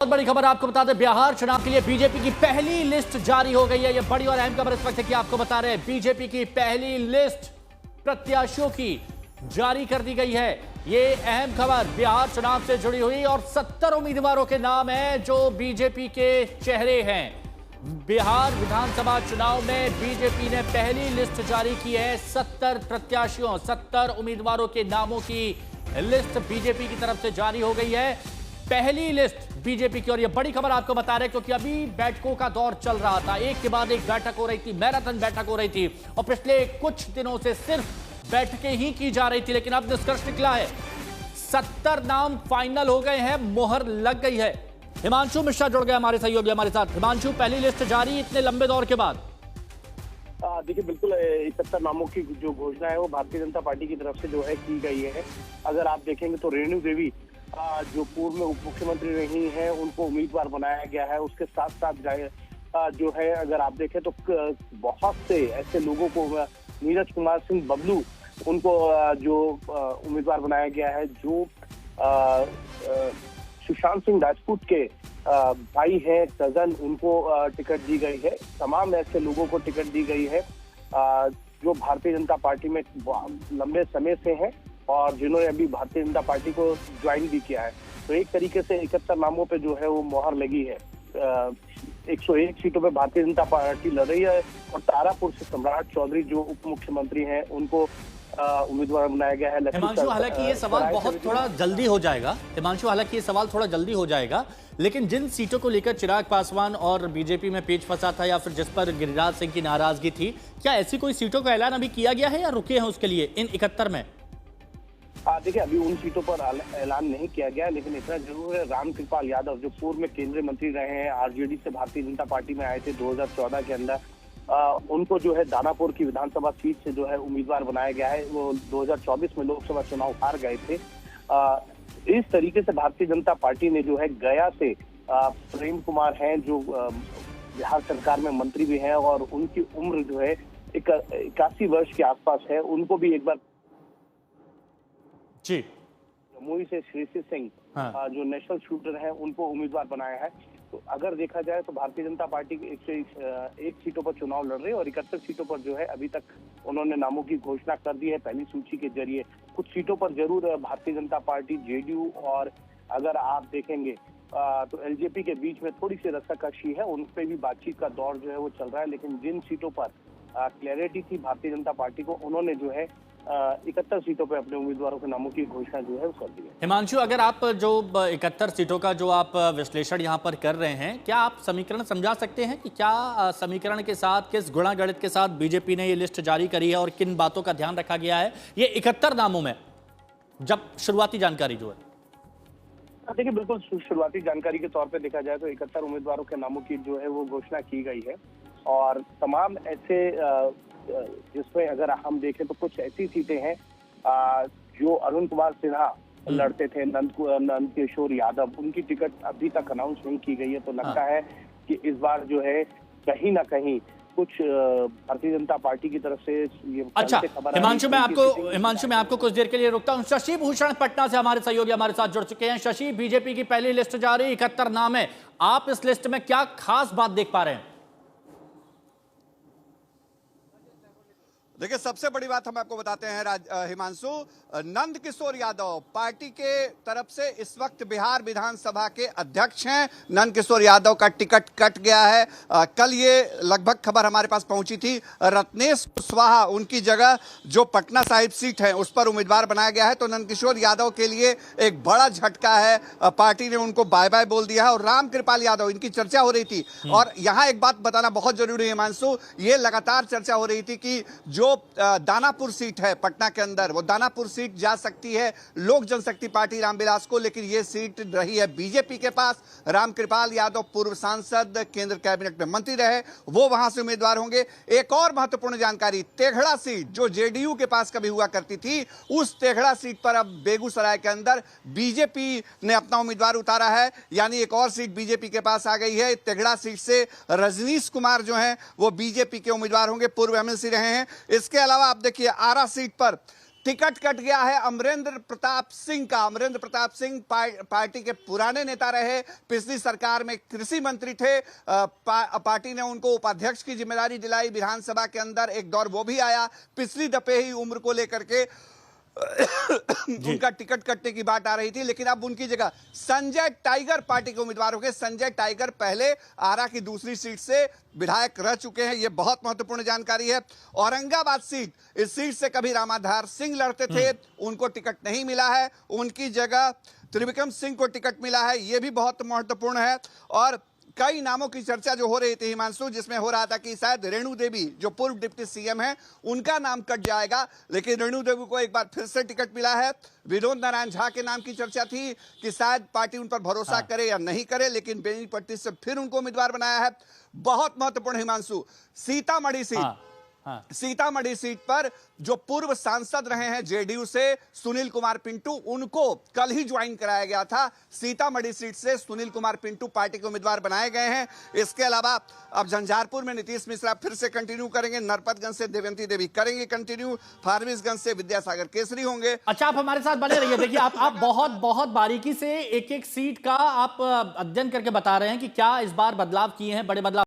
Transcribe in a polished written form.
बहुत बड़ी खबर आपको बता दें, बिहार चुनाव के लिए बीजेपी की पहली लिस्ट जारी हो गई है। यह बड़ी और अहम खबर इस वक्त है कि आपको बता रहे हैं बीजेपी की पहली लिस्ट प्रत्याशियों की जारी कर दी गई है। यह अहम खबर बिहार चुनाव से जुड़ी हुई और 70 उम्मीदवारों के नाम हैं जो बीजेपी के चेहरे हैं। बिहार विधानसभा चुनाव में बीजेपी ने पहली लिस्ट जारी की है। 70 प्रत्याशियों 70 उम्मीदवारों के नामों की लिस्ट बीजेपी की तरफ से जारी हो गई है। पहली लिस्ट बीजेपी की, और यह बड़ी खबर आपको बता रहे हैं क्योंकि अभी बैठकों का दौर चल रहा था। एक के बाद एक बैठक हो रही थी, मैराथन बैठक हो रही थी और पिछले कुछ दिनों से सिर्फ बैठकें ही की जा रही थी। लेकिन अब निष्कर्ष निकला है, 70 नाम फाइनल हो गए हैं, मोहर लग गई है। हिमांशु मिश्रा जुड़ गए हमारे सहयोगी हमारे साथ। हिमांशु, पहली लिस्ट जारी इतने लंबे दौर के बाद। देखिए, बिल्कुल 71 नामों की जो घोषणा है वो भारतीय जनता पार्टी की तरफ से जो है की गई है। अगर आप देखेंगे तो रेणु देवी जो पूर्व में उप मुख्यमंत्री रही हैं उनको उम्मीदवार बनाया गया है। उसके साथ साथ जो है अगर आप देखें तो बहुत से ऐसे लोगों को, नीरज कुमार सिंह बबलू, उनको जो उम्मीदवार बनाया गया है, जो सुशांत सिंह राजपूत के भाई हैं, कजन, उनको टिकट दी गई है। तमाम ऐसे लोगों को टिकट दी गई है जो भारतीय जनता पार्टी में लंबे समय से हैं और जिन्होंने अभी भारतीय जनता पार्टी को ज्वाइन भी किया है। तो एक तरीके से 71 नामों पे जो है वो मोहर लगी है। 101 सीटों पे भारतीय जनता पार्टी लड़ रही है और तारापुर से सम्राट चौधरी जो उप मुख्यमंत्री हैं उनको उम्मीदवार बनाया गया है। हिमांशु, हालांकि ये सवाल थोड़ा जल्दी हो जाएगा। हिमांशु, हालांकि ये सवाल थोड़ा जल्दी हो जाएगा, लेकिन जिन सीटों को लेकर चिराग पासवान और बीजेपी में पेच फंसा था या फिर जिस पर गिरिराज सिंह की नाराजगी थी, क्या ऐसी कोई सीटों का ऐलान अभी किया गया है या रुके हैं उसके लिए इन 71 में? देखिए, अभी उन सीटों पर ऐलान नहीं किया गया, लेकिन इतना जरूर है, रामकृपाल यादव जो पूर्व में केंद्रीय मंत्री रहे हैं, आरजेडी से भारतीय जनता पार्टी में आए थे 2014 के अंदर, उनको जो है दानापुर की विधानसभा सीट से जो है उम्मीदवार बनाया गया है। वो 2024 में लोकसभा चुनाव हार गए थे। इस तरीके से भारतीय जनता पार्टी ने जो है गया से प्रेम कुमार हैं जो बिहार सरकार में मंत्री भी हैं और उनकी उम्र जो है 81 वर्ष के आसपास है, उनको भी एक बार जी। जमुई से श्रीसी सिंह जो नेशनल शूटर हैं उनको उम्मीदवार बनाया है। तो अगर देखा जाए तो भारतीय जनता पार्टी 101 सीटों पर चुनाव लड़ रही है और 71 सीटों पर जो है अभी तक उन्होंने नामों की घोषणा कर दी है पहली सूची के जरिए। कुछ सीटों पर जरूर भारतीय जनता पार्टी, जेडीयू और अगर आप देखेंगे तो एलजेपी के बीच में थोड़ी सी रस्साकशी है, उन पर भी बातचीत का दौर जो है वो चल रहा है। लेकिन जिन सीटों पर क्लैरिटी थी भारतीय जनता पार्टी को, उन्होंने जो है 71 सीटों पे अपने उम्मीदवारों के नामों की घोषणा जो है वो कर दी है। हिमांशु, अगर आप जो 71 सीटों का जो आप विश्लेषण यहाँ पर कर रहे हैं, क्या आप समीकरण समझा सकते हैं कि क्या समीकरण के साथ, किस गुणागणित के साथ बीजेपी ने ये लिस्ट जारी करी है और किन बातों का ध्यान रखा गया है ये 71 नामों में, जब शुरुआती जानकारी जो है? देखिए, बिल्कुल शुरुआती जानकारी के तौर पे देखा जाए तो 71 उम्मीदवारों के नामों की जो है वो घोषणा की गई है और तमाम ऐसे जिसमें अगर हम देखें तो कुछ ऐसी सीटें हैं जो अरुण कुमार सिन्हा लड़ते थे, नंद किशोर यादव, उनकी टिकट अभी तक अनाउंस नहीं की गई है। तो लगता है कि इस बार जो है कहीं ना कहीं कुछ भारतीय जनता पार्टी की तरफ से ये अच्छा। हिमांशु, मैं आपको कुछ देर के लिए रोकता हूं। शशि भूषण पटना से हमारे सहयोगी हमारे साथ जुड़ चुके हैं। शशि, बीजेपी की पहली लिस्ट जारी, 71 नाम है, आप इस लिस्ट में क्या खास बात देख पा रहे हैं? देखिए, सबसे बड़ी बात हम आपको बताते हैं हिमांशु, नंद किशोर यादव पार्टी के तरफ से इस वक्त बिहार विधानसभा के अध्यक्ष हैं। नंद किशोर यादव का टिकट कट गया है। कल ये लगभग खबर हमारे पास पहुंची थी, रत्नेश कुशवाहा उनकी जगह जो पटना साहिब सीट है उस पर उम्मीदवार बनाया गया है। तो नंद किशोर यादव के लिए एक बड़ा झटका है, पार्टी ने उनको बाय बाय बोल दिया है। और रामकृपाल यादव, इनकी चर्चा हो रही थी और यहाँ एक बात बताना बहुत जरूरी है हिमांशु, ये लगातार चर्चा हो रही थी कि जो दानापुर सीट है पटना के अंदर, वो दानापुर सीट जा सकती है लोक जनशक्ति पार्टी रामविलास को, लेकिन ये सीट रही है बीजेपी के पास। रामकृपाल यादव पूर्व सांसद, केंद्र कैबिनेट में मंत्री रहे, वो वहां से उम्मीदवार होंगे। एक और महत्वपूर्ण जानकारी, तेघड़ा सीट जो जेडीयू के पास कभी हुआ करती थी, उस तेघड़ा सीट पर अब बेगूसराय के अंदर बीजेपी ने अपना उम्मीदवार उतारा है, यानी एक और सीट बीजेपी के पास आ गई है। तेघड़ा सीट से रजनीश कुमार जो है वो बीजेपी के उम्मीदवार होंगे, पूर्व एमएलसी रहे हैं। इसके अलावा आप देखिए आरा सीट पर टिकट कट गया है अमरेंद्र प्रताप सिंह का। अमरेंद्र प्रताप सिंह पार्टी के पुराने नेता रहे, पिछली सरकार में कृषि मंत्री थे। पार्टी ने उनको उपाध्यक्ष की जिम्मेदारी दिलाई, विधानसभा के अंदर एक दौर वो भी आया। पिछली दफे ही उम्र को लेकर के उनका टिकट कटने की बात आ रही थी, लेकिन अब उनकी जगह संजय टाइगर पार्टी के उम्मीदवार हो गए। संजय टाइगर पहले आरा की दूसरी सीट से विधायक रह चुके हैं, यह बहुत महत्वपूर्ण जानकारी है। औरंगाबाद सीट, इस सीट से कभी रामाधार सिंह लड़ते थे, उनको टिकट नहीं मिला है, उनकी जगह त्रिविक्रम सिंह को टिकट मिला है, यह भी बहुत महत्वपूर्ण है। और कई नामों की चर्चा जो हो रही थी हिमांशु, जिसमें हो रहा था कि शायद रेणु देवी जो पूर्व डिप्टी सीएम है उनका नाम कट जाएगा, लेकिन रेणु देवी को एक बार फिर से टिकट मिला है। विनोद नारायण झा के नाम की चर्चा थी कि शायद पार्टी उन पर भरोसा करे या नहीं करे, लेकिन बेनीपट्टी से फिर उनको उम्मीदवार बनाया है। बहुत महत्वपूर्ण हिमांशु, सीतामढ़ी सीट, सीतामढ़ी सीट पर जो पूर्व सांसद रहे हैं जेडीयू से सुनील कुमार पिंटू, उनको कल ही ज्वाइन कराया गया था। सीतामढ़ी सीट से सुनील कुमार पिंटू पार्टी के उम्मीदवार बनाए गए हैं। इसके अलावा अब झंझारपुर में नीतीश मिश्रा फिर से कंटिन्यू करेंगे, नरपतगंज से देवंती देवी करेंगे कंटिन्यू, फारबिसगंज से विद्यासागर केसरी होंगे। अच्छा, आप हमारे साथ बने रहिए। देखिए, आप बहुत बहुत बारीकी से एक एक सीट का आप अध्ययन करके बता रहे हैं कि क्या इस बार बदलाव किए हैं, बड़े बदलाव